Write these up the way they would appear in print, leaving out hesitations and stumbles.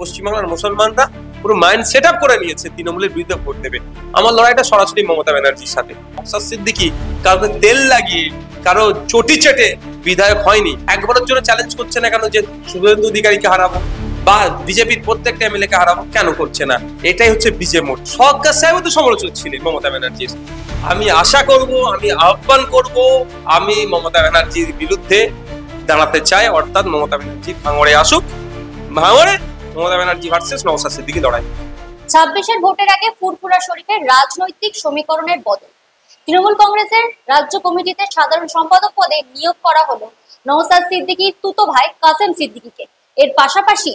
পশ্চিমবাংলার মুসলমানরা পুরো মাইন্ড সেট আপ করে নিয়েছে তৃণমূলের বিরুদ্ধে ভোট দেবে। আমার লড়াইটা সরাসরি মমতা ব্যানার্জির সাথে। নওশাদ সিদ্দিকী কাউকে তেল লাগিয়ে কারো চটি চেটে বিধায়ক হয়নি। একবারের জন্য চ্যালেঞ্জ করছে না কেন যে শুভেন্দু অধিকারীকে হারাবো বা বিজেপির প্রত্যেকটা এমএলএ কে হারাবো, কেন করছে না? এটাই হচ্ছে বিজেপি মোট। সরকার সাহেব তো সমালোচক ছিলেন মমতা ব্যানার্জির। আমি আশা করব, আমি আহ্বান করব, আমি মমতা ব্যানার্জির বিরুদ্ধে দাঁড়াতে চাই, অর্থাৎ মমতা ব্যানার্জি ভাঙড়ে আসুক, ভাঙড়ে মমতা ব্যানার্জি ভার্সেস নওশাদ সিদ্দিকী লড়াই। 26-এর ভোটের আগে ফুরফুরা শরীফের রাজনৈতিক সমীকরণের বদল। তৃণমূল কংগ্রেসের রাজ্য কমিটিতে সাধারণ সম্পাদক পদে নিয়োগ করা হলো নওশাদ সিদ্দিকীর তুতো ভাই কাসেম সিদ্দিকীকে। এর পাশাপাশি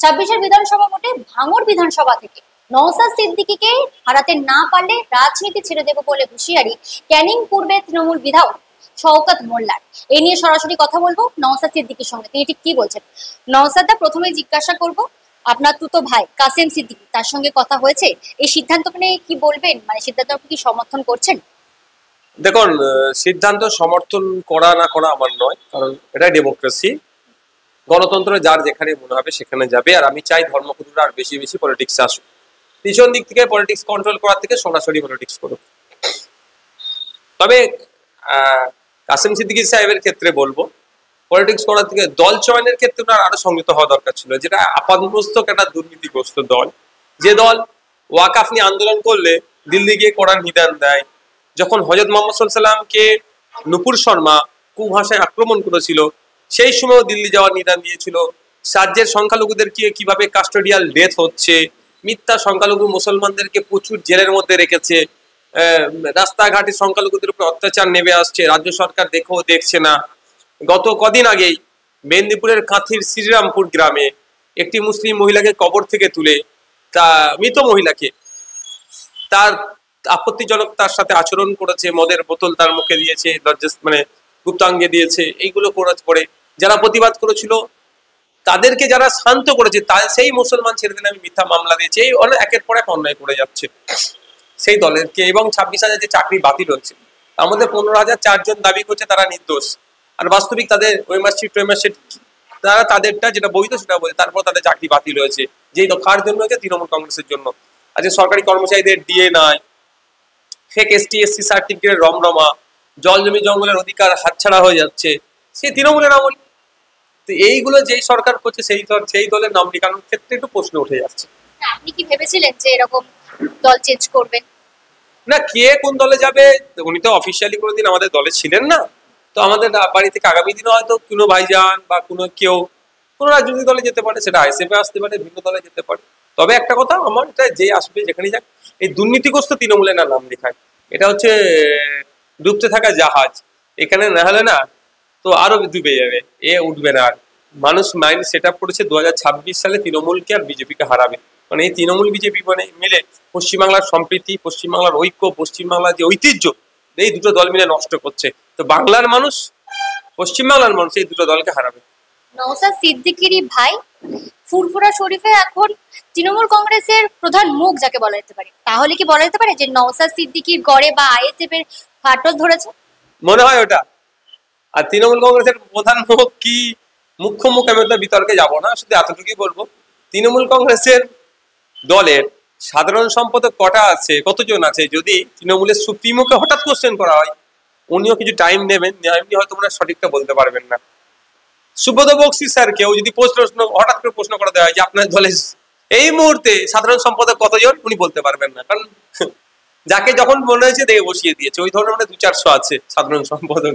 26-এর বিধানসভা ভোটে ভাঙড় বিধানসভা থেকে নওশাদ সিদ্দিকীকে হারাতে না পারলে রাজনীতি ছেড়ে দেব বলে হুঁশিয়ারি ক্যানিং পূর্বে তৃণমূল বিধায়ক শওকত মোল্লার। এই নিয়ে সরাসরি কথা বলবো নওশাদ সিদ্দিকীর সঙ্গে, তিনি ঠিক কি বলছেন। নওশাদ দা, প্রথমে জিজ্ঞাসা করব, আপনার তুতো ভাই কাসেম সিদ্দিকী, তার সঙ্গে কথা হয়েছে, এই সিদ্ধান্ত নিয়ে কি বলবেন? মানে সিদ্ধান্ত কি সমর্থন করছেন? দেখুন, সিদ্ধান্ত সমর্থন করা না করা আমার নয়, কারণ এটা ডেমোক্রেসি, গণতন্ত্র, যার যেখানে মনে হবে সেখানে যাবে। আর আমি চাই ধর্মগুরুরা আর বেশি বেশি পলিটিক্স আসুক, পিছন দিক থেকে পলিটিক্স কন্ট্রোল করার থেকে সরাসরি পলিটিক্স করুক। তবে কাসেম সিদ্দিকী সাহেবের ক্ষেত্রে বলবো, পলিটিক্স করার থেকে দল চয়নের ক্ষেত্রে ওনার আরো সংযত হওয়া দরকার ছিল। যেটা আপাতমস্তক একটা দুর্নীতিগ্রস্ত দল, যে দল ওয়াকাফ নিয়ে আন্দোলন করলে দিল্লি গিয়ে করার নিদান দেয়। যখন হযরত মুহাম্মদ সাল্লাল্লাহু আলাইহি ওয়াসাল্লামকে নুপুর শর্মা কুভাষায় আক্রমণ করেছিল, সেই সময়ও দিল্লি যাওয়ার নিদান দিয়েছিল। রাজ্যের সংখ্যালঘুদের কিভাবে কাস্টোডিয়াল ডেথ হচ্ছে, মিথ্যা সংখ্যালঘু মুসলমানদেরকে প্রচুর জেলের মধ্যে রেখেছে, রাস্তাঘাটে সংখ্যালঘুদের উপর অত্যাচার নেমে আসছে, রাজ্য সরকার দেখছে না। গত কদিন আগেই মেদিনীপুরের কাঁথির শ্রীরামপুর গ্রামে একটি মুসলিম মহিলাকে কবর থেকে তুলে, তা মৃত মহিলাকে তার আপত্তিজনক তার সাথে আচরণ করেছে, মদের বোতল তার মুখে দিয়েছে, মানে গুপ্তাঙ্গে দিয়েছে। এইগুলো করার পরে যারা প্রতিবাদ করেছিল তাদেরকে যারা শান্ত করেছে, সেই মুসলমান ছেলেদের আমি মিথ্যা মামলা দিয়েছে, এই একের পর এক অন্যায় করে যাচ্ছে সেই দলেরকে। এবং 26,000 যে চাকরি বাতিল হচ্ছে, তার মধ্যে 15,000 4 দাবি করছে তারা নির্দোষ, আর বাস্তবিক তাদের ওয়েমার্কশিট তারা তাদেরটা যেটা বৈধ সেটা বলে, তারপর তাদের চাকরি বাতিল হয়েছে। যেই কার জন্য হয়েছে? তৃণমূল কংগ্রেসের জন্য। আজকে সরকারি কর্মচারীদের ডিএ নাই, ফেক এসটি এসসি সার্টিফিকেটের রমরমা, জল জমি জঙ্গলের অধিকার হাতছাড়া হয়ে যাচ্ছে, সেই তৃণমূলের আমল। তো এইগুলো যেই সরকার করছে সেই দলের নাম লিখানোর ক্ষেত্রে একটু প্রশ্ন উঠে যাচ্ছে। আপনি কি ভেবেছিলেন যে এরকম দল চেঞ্জ করবেন? না, কে কোন দলে যাবে, উনি তো অফিসিয়ালি কোনোদিন আমাদের দলে ছিলেন না। তো আমাদের বাড়ি থেকে আগামী দিনে হয়তো কোনো ভাইজান বা কোনো কেউ কোনো রাজনৈতিক দলে যেতে পারে, সেটা আইএসএফে আসতে পারে, ভিন্ন দলে যেতে পারে। তবে একটা কথা, আমার এটা যে আসবে যেখানে যাক, এই দুর্নীতিগ্রস্ত তৃণমূলের নাম লেখায়, এটা হচ্ছে ডুবতে থাকা জাহাজ। এখানে না হলে না তো আরো ডুবে যাবে, এ উঠবে না। আর মানুষ মাইন্ড সেট আপ করেছে 2026 সালে তৃণমূলকে আর বিজেপিকে হারাবে। মানে এই তৃণমূল বিজেপি মানে মিলে পশ্চিমবাংলার সম্প্রীতি, পশ্চিমবাংলার ঐক্য, পশ্চিমবাংলার যে ঐতিহ্য, এই দুটো দল মিলে নষ্ট করছে। তো বাংলার মানুষ, পশ্চিমবাংলার মানুষ এই দুটো দলকে হারাবে। নওশাদ সিদ্দিকীরই ভাই ফুরফুরা শরীফে এখন তৃণমূল কংগ্রেসের প্রধান মুখ যাকে বলা যেতে পারে, তাহলে কি বলা যেতে পারে যে নওশাদ সিদ্দিকীর গড়ে বা আইএসএফ এর ফাটল ধরেছে? মনে হয় ওটা। আর তৃণমূল কংগ্রেসের প্রধান মুখ কি মুখ্য মুখ, আমি তো বিতর্কে যাবো না, শুধু এতটুকুই বলবো, তৃণমূল কংগ্রেসের দলের সাধারণ সম্পাদক কটা আছে, কতজন আছে, যদি তৃণমূলের সুপ্রিমোকে হঠাৎ কোশ্চেন করা হয়, উনিও কিছু টাইম নেবেন, এমনি হয়তো মনে সঠিকটা বলতে পারবেন না। সুব্রত বক্সি স্যারকেও যদি হঠাৎ করে প্রশ্ন করা দেওয়া হয় যে আপনার দলের এই মুহূর্তে সাধারণ সম্পাদক কতজন, উনি বলতে পারবেন না, কারণ যাকে যখন মনে হয়েছে দেখে বসিয়ে দিয়েছে। ওই ধরনের মানে 200-400 আছে সাধারণ সম্পাদক।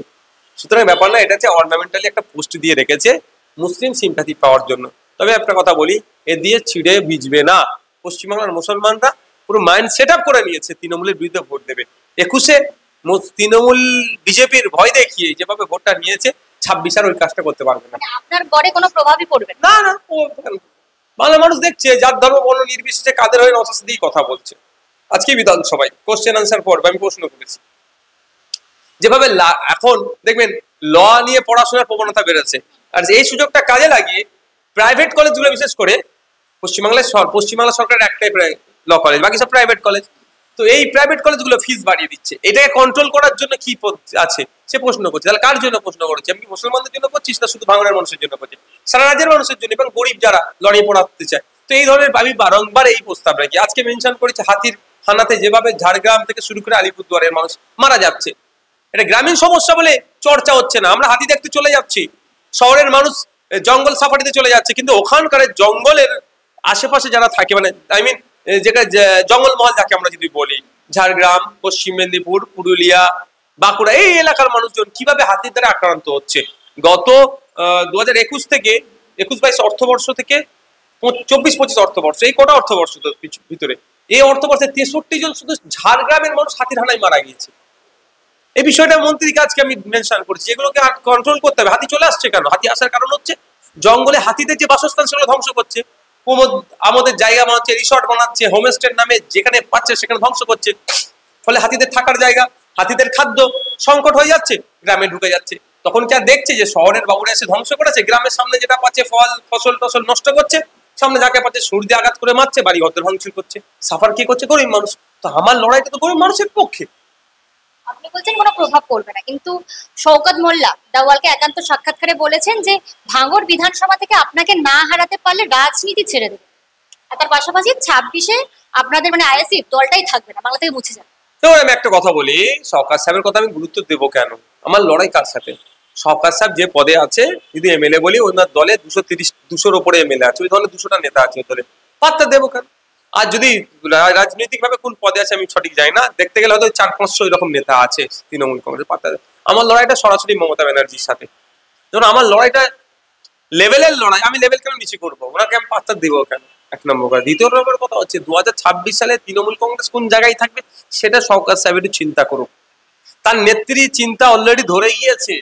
সুতরাং ব্যাপার না, এটা হচ্ছে অর্নামেন্টালি একটা পোস্ট দিয়ে রেখেছে মুসলিম সিম্প্যাথি পাওয়ার জন্য। তবে একটা কথা বলি, এ দিয়ে ছিঁড়ে ভিজবে না। পশ্চিমবাংলার মুসলমানরা পুরো মাইন্ড সেট আপ করে নিয়েছে তৃণমূলের বিরুদ্ধে ভোট দেবে। 21-এ তৃণমূল বিজেপির ভয় দেখিয়ে যেভাবে ভোটটা নিয়েছে, 26 আর ওই কাজটা করতে পারবে না। আপনার গড়ে কোনো প্রভাবই পড়বে না? না, বাংলা মানুষ দেখছে যার ধর্ম বর্ণ নির্বিশেষে কাদের হয়ে নওশাদ সিদ্দিকী কথা বলছে। আজকে বিধানসভায় কোশ্চেন আনসার পর্বে আমি প্রশ্ন করেছি, যেভাবে এখন দেখবেন ল নিয়ে পড়াশোনার প্রবণতা বেড়েছে, আর এই সুযোগটা কাজে লাগিয়ে প্রাইভেট কলেজগুলো, বিশেষ করে পশ্চিমবাংলা সরকারের একটাই ল কলেজ, বাকি সব প্রাইভেট কলেজ। তো এই প্রাইভেট কলেজগুলো ফিস বাড়িয়ে দিচ্ছে। এটাকে কন্ট্রোল করার জন্য কি আছে সে প্রশ্ন করছে। তাহলে কার জন্য প্রশ্ন করেছে? আমি মুসলমানদের জন্য করছিস না শুধু ভাঙড়ের মানুষের জন্য করছি? সারা রাজ্যের মানুষের জন্য, এবং গরিব যারা লড়াই পড়াতে চায় তো এই ধরনের আমি বারংবার এই প্রস্তাব রাখি। আজকে মেনশন করেছে হাতির হানাতে যেভাবে ঝাড়গ্রাম থেকে শুরু করে আলিপুরদুয়ারের মানুষ মারা যাচ্ছে, এটা গ্রামীণ সমস্যা বলে চর্চা হচ্ছে না। আমরা হাতি দেখতে চলে যাচ্ছি, শহরের মানুষ জঙ্গল সাফারিতে চলে যাচ্ছে, কিন্তু ওখানকার জঙ্গলের আশেপাশে যারা থাকে, মানে আই মিন যেটা জঙ্গলমহল যাকে আমরা যদি বলি, ঝাড়গ্রাম, পশ্চিম মেদিনীপুর, পুরুলিয়া, বাঁকুড়া, এই এলাকার মানুষজন কিভাবে হাতির দ্বারা আক্রান্ত হচ্ছে। গত 2021 থেকে 21-22 অর্থবর্ষ থেকে 24-25 অর্থবর্ষ, এই কটা অর্থবর্ষ ভিতরে, এই অর্থবর্ষে 63 জন শুধু ঝাড়গ্রামের মানুষ হাতির হানায় মারা গিয়েছে। এই বিষয়টা মন্ত্রীর কাছে আমি মেনশন করছি, এগুলোকে কন্ট্রোল করতে হবে। হাতি চলে আসছে কেন? হাতি আসার কারণ হচ্ছে জঙ্গলে হাতিদের যে বাসস্থান সেগুলো ধ্বংস করছে, আমাদের জায়গা বানাচ্ছে, রিসর্ট বানাচ্ছে, হোমস্টের নামে যেখানে পাচ্ছে সেখানে ধ্বংস করছে। ফলে হাতিদের থাকার জায়গা, হাতিদের খাদ্য সংকট হয়ে যাচ্ছে, গ্রামে ঢুকে যাচ্ছে। তখন কি আর দেখছে যে শহরের বাবুরা এসে ধ্বংস করেছে, গ্রামের সামনে যেটা পাচ্ছে ফল ফসল টসল নষ্ট করছে, সামনে যাকে পাচ্ছে সূর্যে আঘাত করে মারছে, বাড়ি ঘর ভাঙচুর করছে। সাফার কি করছে? গরিব মানুষ। তো আমার লড়াইটা তো গরিব মানুষের পক্ষে। আপনি বলছেন কোনো প্রভাব পড়বে না, কিন্তু শওকত মোল্লা দাওয়ালকে একান্ত সাক্ষাৎকারে বলেছেন যে ভাঙড় বিধানসভা থেকে আপনাকে না হারাতে পারলে রাজনীতি ছেড়ে দেবে। আর তার পাশাপাশি 26-এ আপনাদের মানে আইএসএফ দলটাই থাকবে না, বাংলা থেকে মুছে যাবে। তো আমি একটা কথা বলি, শওকত সাহেবের কথা আমি গুরুত্ব দেবো কেন? আমার লড়াই কার সাথে? শওকত সাহেব যে পদে আছে, যদি এমএলএ বলি, ওনার দলে 230-200-র উপরে এমএলএ আছে, ওই দলে 200টা নেতা আছে, ওই দলে পাত্তা দেবো কেন? আর যদি রাজনৈতিক ভাবে কোন পদে আছে আমি সঠিক জানি না, দেখতে গেলে হয়তো 400-500 এরকম নেতা আছে তৃণমূল কংগ্রেস, পাত্তা দেবে। আমার লড়াইটা সরাসরি মমতা ব্যানার্জির সাথে। ধরুন আমার লড়াইটা লেভেলের লড়াই, আমি লেভেল কেন নিচু করবো? ওনাকে আমি পাত্তা দেবো কেন? এক নম্বর কথা। দ্বিতীয় নম্বর কথা হচ্ছে 2026 সালে তৃণমূল কংগ্রেস কোন জায়গায় থাকবে সেটা শওকত সাহেব একটু চিন্তা করুক। তার নেত্রী চিন্তা অলরেডি ধরে গিয়েছে।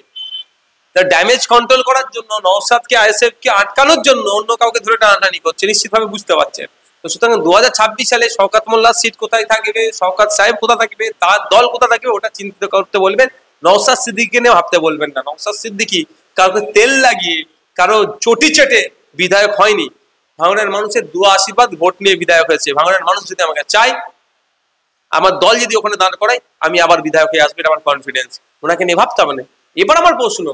তার ড্যামেজ কন্ট্রোল করার জন্য, নওশাদকে আইএসএফ কে আটকানোর জন্য অন্য কাউকে ধরে টানাটানি করছে, নিশ্চিতভাবে বুঝতে পারছেন। তো সুতরাং 2026 সালে শওকত মোল্লার সিট কোথায় থাকবে, শওকত সাহেব কোথা থাকবে, তার দল কোথা থাকবে, ওটা চিন্তা করতে বলবেন। নওশাদ সিদ্দিকীকে নিয়ে ভাবতে বলবেন না। নওশাদ সিদ্দিকী কাউকে তেল লাগিয়ে, কারো চটি চেটে বিধায়ক হয়নি। ভাঙড়ের মানুষের দুয়া আশীর্বাদ ভোট নিয়ে বিধায়ক হয়েছে। ভাঙড়ের মানুষ যদি আমাকে চাই, আমার দল যদি ওখানে দাঁড় করায়, আমি আবার বিধায়ক হয়ে আসবে, আমার কনফিডেন্স। ওনাকে নিয়ে ভাবতে হবে না। এবার আমার প্রশ্ন,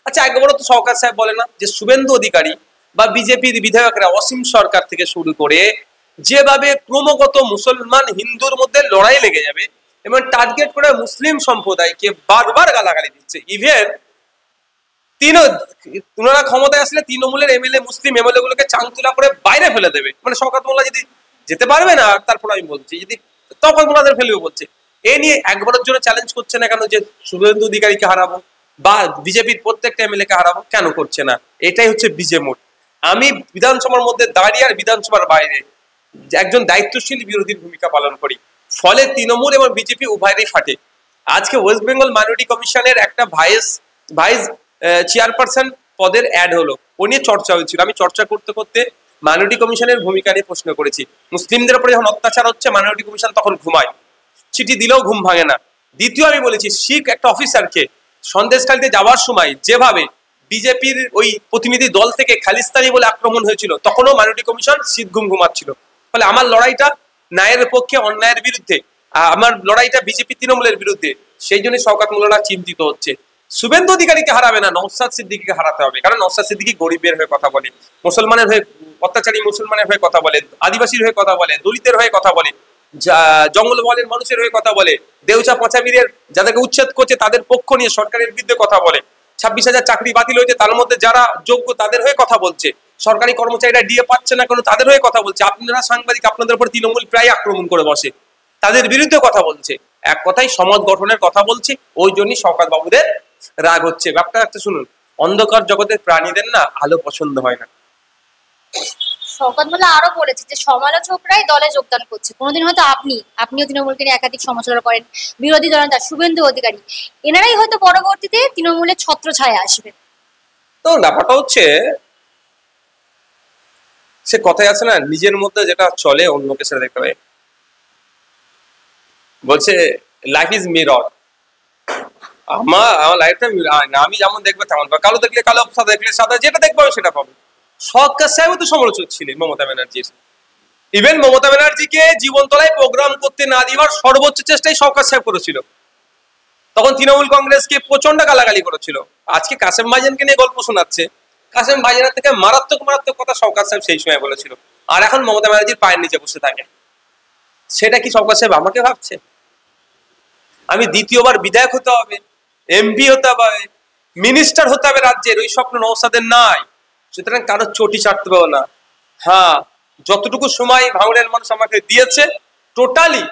আচ্ছা একবারও তো শওকত সাহেব বলে না যে শুভেন্দু অধিকারী বা বিজেপির বিধায়করা অসীম সরকার থেকে শুরু করে যেভাবে ক্রমাগত মুসলমান হিন্দুর মধ্যে লড়াই লেগে যাবে এবং টার্গেট করে মুসলিম সম্প্রদায়কে বারবার গালাগালি দিচ্ছে। ইভেন ওনারা ক্ষমতায় আসলে তৃণমূলের এমএলএ, মুসলিম এমএলএ গুলোকে চাংতুলা করে বাইরে ফেলে দেবে। মানে শওকত মোল্লা যদি যেতে পারবে না, তারপর আমি বলছি যদি তখন ওনাদের ফেলবে বলছে। এ নিয়ে একবারের জন্য চ্যালেঞ্জ করছে না কেন যে শুভেন্দু অধিকারীকে হারাবো বা বিজেপির প্রত্যেকটা এমএলএ কে হারাবো? কেন করছে না? এটাই হচ্ছে বিজে মোড। আমি বিধানসভার মধ্যে দাঁড়িয়ে আর বিধানসভার বাইরে একজন দায়িত্বশীল বিরোধীর ভূমিকা পালন করি, ফলে তৃণমূল এবং বিজেপি উভয়েরই ফাটে। আজকে ওয়েস্ট বেঙ্গল মাইনরিটি কমিশনের একটা ভাইস চেয়ারপারসন পদের অ্যাড হলো, ও নিয়ে চর্চা হয়েছিল। আমি চর্চা করতে করতে মাইনরিটি কমিশনের ভূমিকা নিয়ে প্রশ্ন করেছি। মুসলিমদের উপরে যখন অত্যাচার হচ্ছে, মাইনরিটি কমিশন তখন ঘুমায়, চিঠি দিলেও ঘুম ভাঙে না। দ্বিতীয় আমি বলেছি, শিখ একটা অফিসারকে সন্দেশখালীতে যাওয়ার সময় যেভাবে বিজেপির ওই প্রতিনিধি দল থেকে খালিস্তানি বলে আক্রমণ হয়েছিল, তখনও মাইনরিটি কমিশন শীত ঘুমাচ্ছিল। ফলে আমার লড়াইটা ন্যায়ের পক্ষে, অন্যায়ের বিরুদ্ধে। আমার লড়াইটা বিজেপি তৃণমূলের বিরুদ্ধে। সেই জন্য শওকত মোল্লারা চিন্তিত হচ্ছে। শুভেন্দু অধিকারীকে হারাবে না, নওশাদ সিদ্দিকীকে হারাতে হবে। কারণ নওশাদ সিদ্দিকী গরিবের হয়ে কথা বলে, মুসলমানের হয়ে, অত্যাচারী মুসলমানের হয়ে কথা বলে, আদিবাসীর হয়ে কথা বলে, দলিতের হয়ে কথা বলে, জঙ্গলমহলের মানুষের হয়ে কথা বলে, দেউচা পচামিরের যাদেরকে উচ্ছেদ করছে তাদের পক্ষ নিয়ে সরকারের বিরুদ্ধে কথা বলে। 26,000 চাকরি বাতিল হয়েছে, তার মধ্যে যারা যোগ্য তাদের হয়ে কথা বলছে। সরকারি কর্মচারীরা ডিএ পাচ্ছে না কেন, তাদের হয়ে কথা বলছে। আপনারা সাংবাদিক, আপনাদের উপর তৃণমূল প্রায় আক্রমণ করে বসে, তাদের বিরুদ্ধে কথা বলছে। এক কথায় সমাজ গঠনের কথা বলছি, ওই জন্যই শওকত বাবুদের রাগ হচ্ছে। ব্যাপারটা একটা শুনুন, অন্ধকার জগতের প্রাণীদের না আলো পছন্দ হয় না। শওকত মোল্লা আরো বলেছে যে সমালোচকরাই দলে যোগদান করছে। কোনোদিন হয়তো আপনিও তৃণমূলকে নিয়ে একাধিক সমালোচনা করেন, বিরোধী দলনেতা শুভেন্দু অধিকারী, এনারাই হয়তো পরবর্তীতে তৃণমূলের ছত্রছায়া আসবে। তো ব্যাপারটা হচ্ছে, সে কথাই আছে না, নিজের মধ্যে যেটা চলে অন্যকে সেটা দেখতে পাই। বলছে লাইফ ইজ মিরর। আমার লাইফটা আমি যেমন দেখবো তেমন পাবো, কালো দেখলে কালো, সাদা দেখলে সাদা, যেটা দেখবো সেটা পাবো। শওকত সাহেব তো সমালোচক ছিলেন মমতা ব্যানার্জির। ইভেন মমতা ব্যানার্জিকে জীবনতলায় প্রোগ্রাম করতে না দিবার সর্বোচ্চ চেষ্টাই শওকত সাহেব করেছিল। তখন তৃণমূল কংগ্রেসকে প্রচন্ড গালাগালি করেছিল। আজকে কাসেম ভাইজানকে নিয়ে গল্প শোনাচ্ছে, কাসেম ভাইজানের থেকে মারাত্মক মারাত্মক কথা শওকত সাহেব সেই সময় বলেছিল। আর এখন মমতা ব্যানার্জির পায়ের নিচে বসে থাকে। সেটা কি সরকার সাহেব আমাকে ভাবছে? আমি দ্বিতীয়বার বিধায়ক হতে হবে, এমপি হতে হবে, মিনিস্টার হতে হবে রাজ্যের, ওই স্বপ্ন নওশাদের নাই। সুতরাং কারো চটি চাটতে পারবো না। হ্যাঁ, যতটুকু সময় ভাঙড়ের মানুষ আমাকে দিয়েছে, টোটালি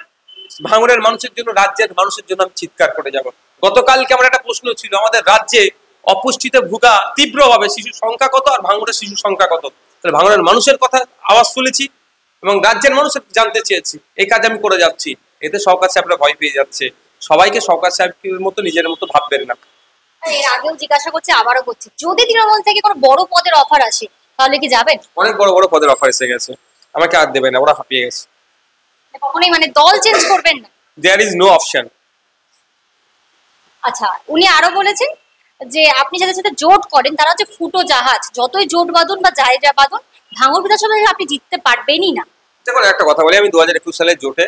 ভাঙড়ের মানুষের জন্য, রাজ্যের মানুষের জন্য আমি চিৎকার করে যাব। গতকালকে আমার একটা প্রশ্ন ছিল, আমাদের রাজ্যে অপুষ্টিতে ভুগা তীব্রভাবে শিশুর সংখ্যা কত আর ভাঙড়ের শিশুর সংখ্যা কত? তাহলে ভাঙড়ের মানুষের কথা আওয়াজ তুলেছি এবং রাজ্যের মানুষের জানতে চেয়েছি, এই কাজ আমি করে যাচ্ছি। এতে সরকার সাহেবরা ভয় পেয়ে যাচ্ছে। সবাইকে সরকার সাহেবের মতো নিজের মতো ভাববেন না। এর আগেও জিজ্ঞাসা করছি, আবারও করছি, যদি তৃণমূল থেকে কোনো বড় পদের অফার আসে তাহলে কি যাবেন? অনেক বড় বড় পদের অফার এসে গেছে, আমাকে আর দেবে না, ওরা হাঁপিয়ে গেছে। কখনোই মানে দল চেঞ্জ করবেন না? There is no option. আচ্ছা, উনি আরো বলেছেন যে আপনি যাদের সাথে জোট করেন তারা হচ্ছে ফুটো জাহাজ, যতই জোট বাঁধুন বা জায়গা বাঁধুন ভাঙড় বিধানসভায় আপনি জিততে পারবেনই না। দেখুন একটা কথা বলি, আমি 2021 সালে জোটে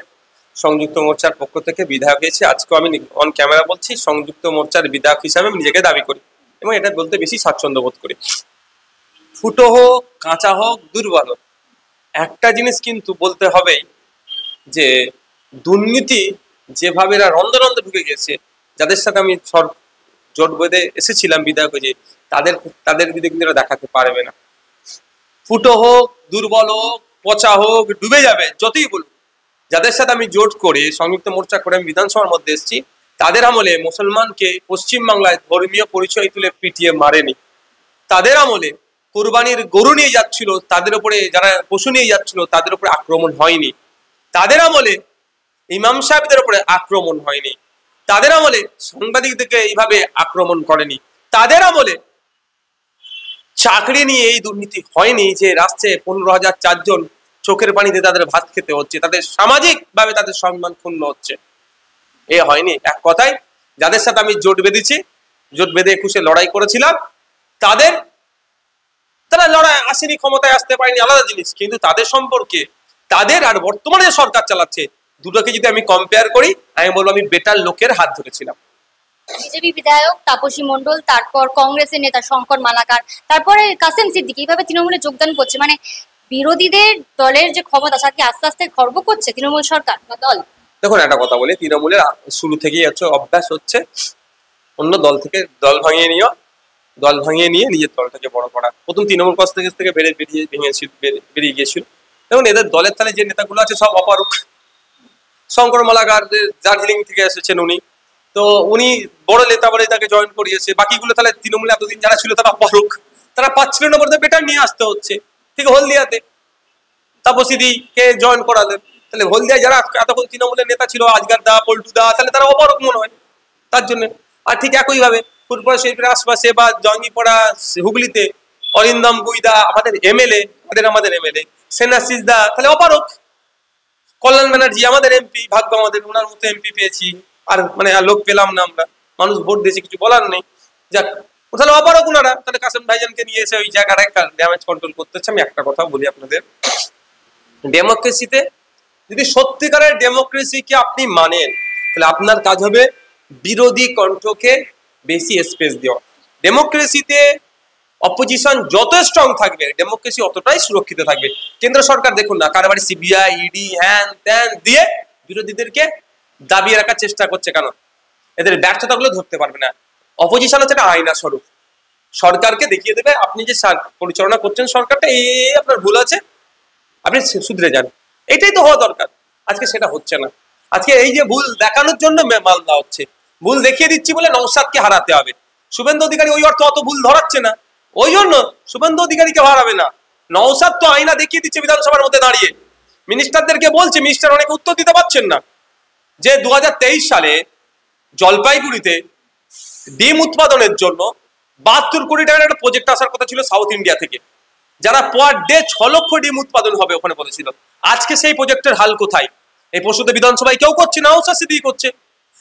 সংযুক্ত মোর্চার পক্ষ থেকে বিধায়ক হয়েছি। আজকেও আমি অন ক্যামেরা বলছি, সংযুক্ত মোর্চার বিধায়ক হিসাবে আমি নিজেকে দাবি করি এবং এটা বলতে বেশি স্বাচ্ছন্দ্য বোধ করি। ফুটো হোক, কাঁচা হোক, দুর্বল হোক, একটা জিনিস কিন্তু বলতে হবেই যে দুর্নীতি যেভাবে এরা রন্ধে রন্ধে ঢুকে গেছে, যাদের সাথে আমি জোট বেঁধে এসেছিলাম বিধায়ক হয়ে, তাদের বিরুদ্ধে কিন্তু এরা দেখাতে পারবে না। ফুটো হোক, দুর্বল হোক, পচা হোক, ডুবে যাবে যতই বলুক। যাদের সাথে আমি জোট করে সংযুক্ত মোর্চা করে আমি বিধানসভার মধ্যে এসেছি, তাদের আমলে মুসলমানকে পশ্চিমবাংলায় ধর্মীয় পরিচয় তুলে পিটিয়ে মারেনি। তাদের আমলে কোরবানির গরু নিয়ে যাচ্ছিল, তাদের উপরে যারা পশু নিয়ে যাচ্ছিল তাদের উপরে আক্রমণ হয়নি। তাদের আমলে ইমাম সাহেবদের উপরে আক্রমণ হয়নি। তাদের আমলে সাংবাদিকদেরকে এইভাবে আক্রমণ করেনি। তাদের আমলে চাকরি নিয়ে এই দুর্নীতি হয়নি যে রাস্তায় 15,004 জন চোখের পানিতে তাদের ভাত খেতে হচ্ছে, তাদের সামাজিক ভাবে তাদের সম্মান ক্ষুণ্ণ হচ্ছে, এ হয়নি। এক কথায় যাদের সাথে আমি জোট বেঁধেছি, জোট বেঁধে 21-এ লড়াই করেছিলাম, তারা লড়াই আসেনি, ক্ষমতায় আসতে পারেনি, আলাদা জিনিস। কিন্তু তাদের সম্পর্কে, তাদের আর বর্তমানে সরকার চালাচ্ছে, দুটোকে যদি আমি কম্পেয়ার করি, আমি বলবো আমি বেটার লোকের হাত ধরেছিলাম। বিজেপি বিধায়ক তাপসী মণ্ডল, তারপর কংগ্রেসের নেতা শঙ্কর মালাকার, তারপরে কাসেম সিদ্দিকী এইভাবে তৃণমূলে যোগদান করছে। মানে বিরোধীদের দলের যে ক্ষমতা তাকে আস্তে আস্তে খর্ব করছে তৃণমূল সরকার বা দল। দেখুন একটা কথা বলি, তৃণমূলের শুরু থেকেই হচ্ছে অভ্যাস হচ্ছে অন্য দল থেকে দল ভাঙিয়ে নিয়ে নিজের দলটাকে বড় করা। প্রথম তৃণমূল কংগ্রেস থেকে বেরিয়ে গিয়েছিল এবং এদের দলের তালে যে নেতাগুলো আছে সব অপারক। শঙ্কর মালাকার দার্জিলিং থেকে এসেছেন উনি, তো উনি বড় নেতা বলে তাকে জয়েন করিয়েছে। বাকিগুলো তাহলে তৃণমূলে এতদিন যারা ছিল তারা অপারক, তারা পাচ্ছিল না বলতে বেটার নিয়ে আসতে হচ্ছে। ঠিক হলদিয়াতে তাপসীদিকে জয়েন করালেন, তাহলে হলদিয়ায় যারা এতক্ষণ তৃণমূলের নেতা ছিল, আজগার দা, পল্টু দা, তাহলে তারা অপারক মনে হয় তার জন্য। আর ঠিক একইভাবে ফুটবল শিল্পের আশপাশে বা জঙ্গিপাড়া হুগলিতে অরিন্দম গুইদা আমাদের এমএলএ, আমাদের এমএলএ সেনাশিস দা, তাহলে অপারক। কল্যাণ ব্যানার্জি আমাদের এমপি, ভাগ্য আমাদের, ওনার মতো এমপি পেয়েছি। আর মানে লোক পেলাম না আমরা, মানুষ ভোট দিয়েছে, কিছু বলার নেই। যাক, তাহলে অপারক ওনারা। তাহলে কাসেম ভাইজানকে নিয়ে এসে ওই জায়গাটায় ড্যামেজ কন্ট্রোল করতে হচ্ছে। আমি একটা কথা বলি আপনাদের, ডেমোক্রেসিতে যদি সত্যিকারের ডেমোক্রেসিকে আপনি মানেন, তাহলে আপনার কাজ হবে বিরোধী কণ্ঠকে বেশি স্পেস দেওয়া। ডেমোক্রেসিতে অপোজিশন যত স্ট্রং থাকবে ডেমোক্রেসি অতটাই সুরক্ষিত থাকবে। কেন্দ্র সরকার দেখুন না, কারবারি সিবিআই, ইডি, হ্যান ত্যান দিয়ে বিরোধীদেরকে দাবিয়ে রাখার চেষ্টা করছে। কেন? এদের ব্যর্থতাগুলো ধরতে পারবে না। অপোজিশন হচ্ছে একটা আয়না স্বরূপ, সরকারকে দেখিয়ে দেবে আপনি যে পরিচালনা করছেন সরকারটা, এই আপনার ভুল আছে, আপনি শুধরে যান। এটাই তো হওয়া দরকার। আজকে সেটা হচ্ছে না। আজকে এই যে ভুল দেখানোর জন্য মাল দেওয়া হচ্ছে, ভুল দেখিয়ে দিচ্ছি বলে নওশাদকে হারাতে হবে। শুভেন্দু অধিকারী ওই অর্থ অত ভুল ধরাচ্ছে না, ওই জন্য শুভেন্দু অধিকারীকে হারাবে না। নওশাদ তো আয়না দেখিয়ে দিচ্ছে বিধানসভার মধ্যে দাঁড়িয়ে, মিনিস্টারদেরকে বলছে, মিনিস্টার অনেকে উত্তর দিতে পারছেন না, যে 2023 সালে জলপাইগুড়িতে ডিম উৎপাদনের জন্য 72 কোটি টাকার একটা প্রজেক্ট আসার কথা ছিল সাউথ ইন্ডিয়া থেকে, যারা পার ডে 6 লক্ষ ডিম উৎপাদন হবে ওখানে বলেছিল। আজকে সেই প্রজেক্টের হাল কোথায়? এই প্রশ্নটা বিধানসভায় কেউ করছে না, নওশাদ সিদ্দিকী করছে।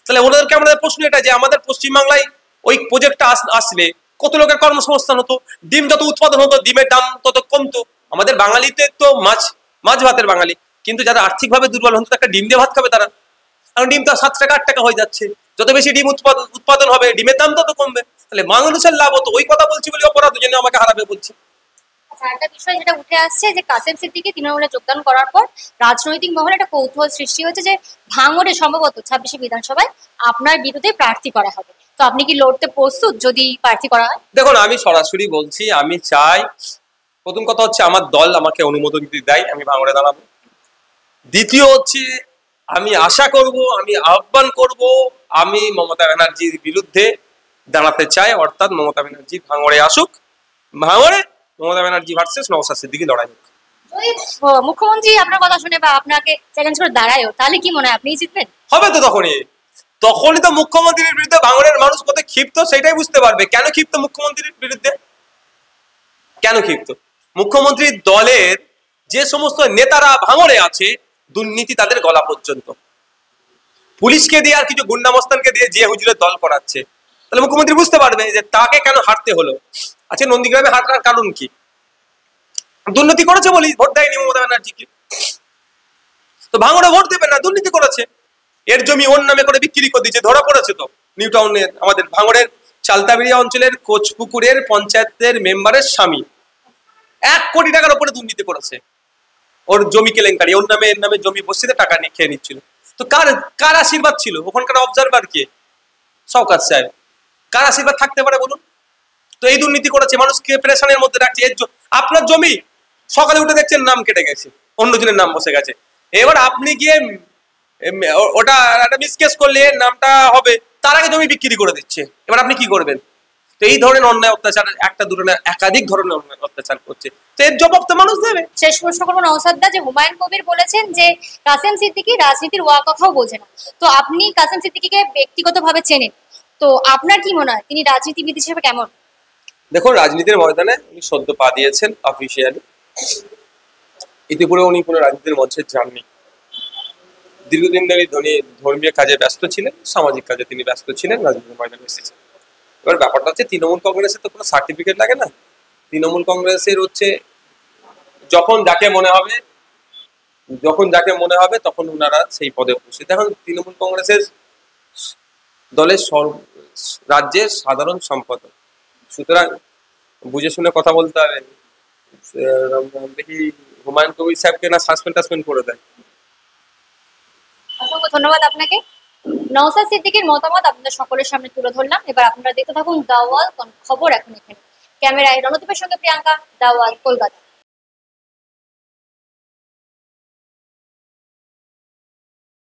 তাহলে ওদেরকে আমাদের প্রশ্ন এটা যে আমাদের পশ্চিমবাংলায় ওই প্রজেক্টটা আসলে কত লোকের কর্মসংস্থান হতো, ডিম যত উৎপাদন হতো ডিমের দাম তত কমতো। আমাদের বাঙালিতে তো মাছ ভাতের বাঙালি, কিন্তু যারা আর্থিকভাবে দুর্বল হতো একটা ডিম দিয়ে ভাত খাবে তারা। কারণ ডিম তো 7 টাকা 8 টাকা হয়ে যাচ্ছে, যত বেশি ডিম উৎপাদন হবে ডিমের দাম তত কমবে, তাহলে মানুষের লাভ হতো। ওই কথা বলছি বলে অপরাধ জন্য আমাকে হারাবে বলছি। আচ্ছা, একটা বিষয় যেটা উঠে আসছে যে কাসেম সিদ্দিকী তৃণমূলে যোগদান করার পর রাজনৈতিক মহলে একটা কৌতূহল সৃষ্টি হয়েছে যে ভাঙড়ে সম্ভবত 26শে বিধানসভায় আপনার বিরুদ্ধে প্রার্থী করা হবে। তো আপনি কি লড়তে প্রস্তুত যদি প্রার্থী করা হয়? দেখুন, আমি সরাসরি বলছি, আমি চাই, প্রথম কথা হচ্ছে আমার দল আমাকে অনুমোদন দিতে দেয়, আমি ভাঙড়ে দাঁড়াবো। দ্বিতীয় হচ্ছে আমি আশা করব, আমি আহ্বান করব, আমি মমতা ব্যানার্জির বিরুদ্ধে দাঁড়াতে চাই, অর্থাৎ মমতা ব্যানার্জি ভাঙড়ে আসুক, ভাঙড়ে মমতা ব্যানার্জি ভার্সেস নওশাদ সিদ্দিকী লড়াই হোক। যদি মুখ্যমন্ত্রী আপনার কথা শুনে বা আপনাকে চ্যালেঞ্জ করে দাঁড়ায়ও, তাহলে কি মনে হয় আপনিই জিতবেন? হবে তো তখনই তো মুখ্যমন্ত্রীর বিরুদ্ধে ভাঙড়ের মানুষ কত ক্ষিপ্ত সেটাই বুঝতে পারবে। কেন ক্ষিপ্ত মুখ্যমন্ত্রীর বিরুদ্ধে? কেন ক্ষিপ্ত? মুখ্যমন্ত্রীর দলের যে সমস্ত নেতারা ভাঙড়ে আছে, দুর্নীতি তাদের গলা পর্যন্ত, পুলিশকে দিয়ে আর কিছু গুন্ডামস্তানকে দিয়ে যে হুজুরের দল করাচ্ছে, তাহলে মুখ্যমন্ত্রী বুঝতে পারবে যে তাকে কেন হারতে হলো। আচ্ছা, নন্দীগ্রামে হারার কারণ কি? দুর্নীতি করেছে বলি ভোট দেয়নি মমতা ব্যানার্জিকে। তো ভাঙড়ে ভোট দেবে না, দুর্নীতি করেছে, এর জমি ওর নামে করে বিক্রি করে দিয়েছে, ধরা পড়েছে তো। নিউ টাউনের আমাদের ভাঙড়ের চালতাবিড়িয়া অঞ্চলের কোচপুকুরের পঞ্চায়েতের মেম্বারের স্বামী 1 কোটি টাকার উপরে দুর্নীতি করেছে, ওর জমি কেলেঙ্কারি, ওর নামে এর নামে জমি বসিতে টাকা নিয়ে খেয়ে নিচ্ছিল। তো কার আশীর্বাদ ছিল? ওখানকার অবজারভার কে? শওকত সাহেব। কার আশীর্বাদ থাকতে পারে বলুন? তো এই দুর্নীতি করেছে, মানুষকে প্রেশানের মধ্যে রাখছে। আপনার জমি সকালে উঠে দেখছেন নাম কেটে গেছে, অন্যজনের নাম বসে গেছে। এবার আপনি গিয়ে ওটা একটা মিসকেস করলে নামটা হবে, তার আগে জমি বিক্রি করে দিচ্ছে। এবার আপনি কি করবেন? তো এই ধরনের অন্যায় অত্যাচার একটা দুটো না, একাধিক ধরনের অন্যায় অত্যাচার করছে, তো এর জবাব তো মানুষ দেবে। শেষ প্রশ্ন করবো নওশাদ দা, যে হুমায়ুন কবির বলেছেন যে কাসেম সিদ্দিকী রাজনীতির ওয়া কথাও বোঝে না। তো আপনি কাসেম সিদ্দিকীকে ব্যক্তিগতভাবে চেনেন, তো আপনার কি মনে হয় তিনি রাজনীতিবিদ হিসেবে কেমন? দেখুন, রাজনীতির ময়দানে উনি সদ্য পা দিয়েছেন অফিসিয়ালি, ইতিপূর্বে উনি কোনো রাজনীতির মঞ্চে যাননি। দীর্ঘদিন ধরে ধর্মীয় কাজে ব্যস্ত ছিলেন, সামাজিক কাজে তিনি ব্যস্ত ছিলেন, রাজনীতির ময়দানে এসেছেন। এবার ব্যাপারটা হচ্ছে, তৃণমূল কংগ্রেসের তো কোনো সার্টিফিকেট লাগে না। তৃণমূল কংগ্রেসের হচ্ছে যখন যাকে মনে হবে তখন ওনারা সেই পদে বসে। দেখুন, তৃণমূল কংগ্রেসের দলের রাজ্যের সাধারণ সম্পাদক, সুতরাং বুঝে শুনে কথা বলতে হবে। দেখি হুমায়ুন কবির সাহেবকে না সাসপেন্ড করে দেয়। অসংখ্য ধন্যবাদ আপনাকে। নওশাদ সিদ্দিকীর মতামত আপনাদের সকলের সামনে তুলে ধরলাম। এবার আপনারা দেখতে থাকুন দ্য ওয়াল খবর এখন এখানে। ক্যামেরায় রণদীপের সঙ্গে প্রিয়াঙ্কা, দ্য ওয়াল, কলকাতা।